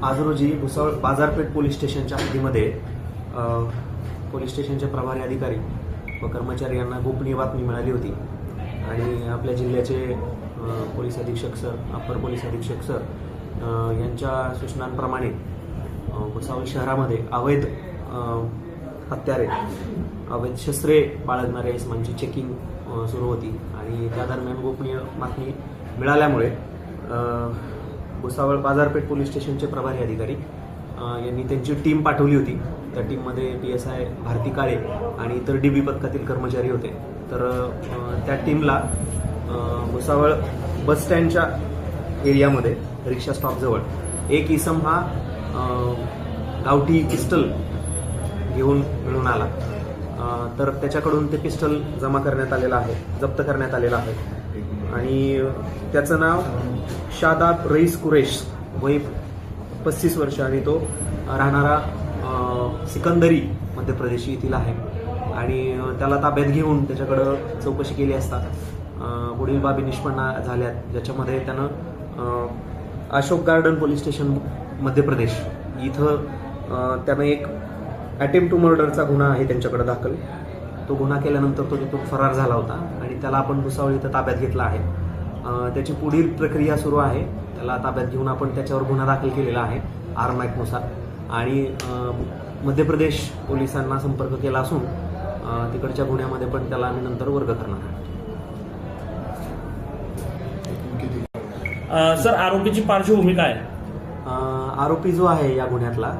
आज रोजी भुसावळ बाजारपेठ पोलीस स्टेशनच्या हद्दीमध्ये पोलीस स्टेशनचे प्रभारी अधिकारी व कर्मचारी यांना गोपनीय बातमी मिळाली होती आणि आपल्या जिल्ह्याचे पोलीस अधीक्षक सर, अप्पर पोलीस अधीक्षक सर यांच्या सूचनांप्रमाणे भुसावळ शहरामध्ये अवैध हत्यारे, अवैध शस्त्रे बाळगणाऱ्या इसमांची चेकिंग सुरू होती आणि त्या दरम्यान गोपनीय बातमी मिळाल्यामुळे भुसावळ बाजारपेठ पोलीस स्टेशनचे प्रभारी अधिकारी यांनी त्यांची टीम पाठवली होती. त्या टीममध्ये PSI भारती काळे आणि इतर DB पथकातील कर्मचारी होते. तर त्या टीमला भुसावळ बस स्टँडच्या एरियामध्ये रिक्षा स्टॉपजवळ एक इसम हा गावठी पिस्टल घेऊन मिळून आला. तर त्याच्याकडून ते पिस्टल जमा करण्यात आलेलं आहे, जप्त करण्यात आलेलं आहे आणि त्याचं नाव शादाब रईस कुरेश, वय 35 वर्ष आणि तो राहणारा सिकंदरी मध्य प्रदेश येथील आहे. आणि त्याला ताब्यात घेऊन त्याच्याकडं चौकशी केली असता पुढील बाबी निष्पन्न झाल्यात, ज्याच्यामध्ये त्यानं Ashok garden police station Madhya Pradesh इथं त्यानं एक अटेम्प्ट टू मर्डरचा गुन्हा आहे त्यांच्याकडे दाखल. तो गुन्हा केल्यानंतर तो तिथून फरार झाला होता आणि त्याला आपण भुसावळ इथं ताब्यात घेतला आहे. त्याची पुढील प्रक्रिया सुरू आहे. त्याला ताब्यात घेऊन आपण त्याच्यावर गुन्हा दाखल केलेला आहे आर्म ॲक्टनुसार आणि मध्य प्रदेश पोलिसांना संपर्क केला असून तिकडच्या गुन्ह्यामध्ये पण त्याला आम्ही नंतर वर्ग करणार आहे. सर, आरोपीची पार्श्वभूमी काय? आरोपी जो आहे या गुन्ह्यातला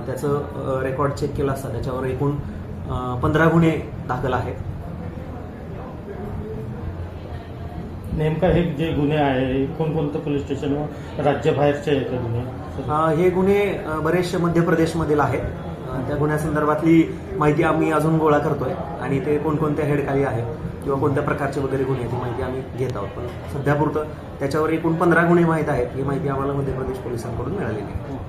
त्याचं रेकॉर्ड चेक केला असता त्याच्यावर एकूण 15 गुन्हे दाखल आहेत. नेमका हे जे गुन्हे आहे कोणकोणतं पोलीस स्टेशन व राज्याबाहेरचे आहेत ते गुन्हे? हे गुन्हे बरेचसे मध्य प्रदेशमधील आहेत. त्या गुन्ह्यासंदर्भातली माहिती आम्ही अजून गोळा करतोय आणि ते कोणकोणत्या हेडखाली आहे किंवा कोणत्या प्रकारचे वगैरे गुन्हे ती माहिती आम्ही घेत आहोत. पण सध्यापुरतं त्याच्यावर एकूण 15 गुन्हे माहीत आहेत. ही माहिती आम्हाला मध्य प्रदेश पोलिसांकडून मिळालेली आहे.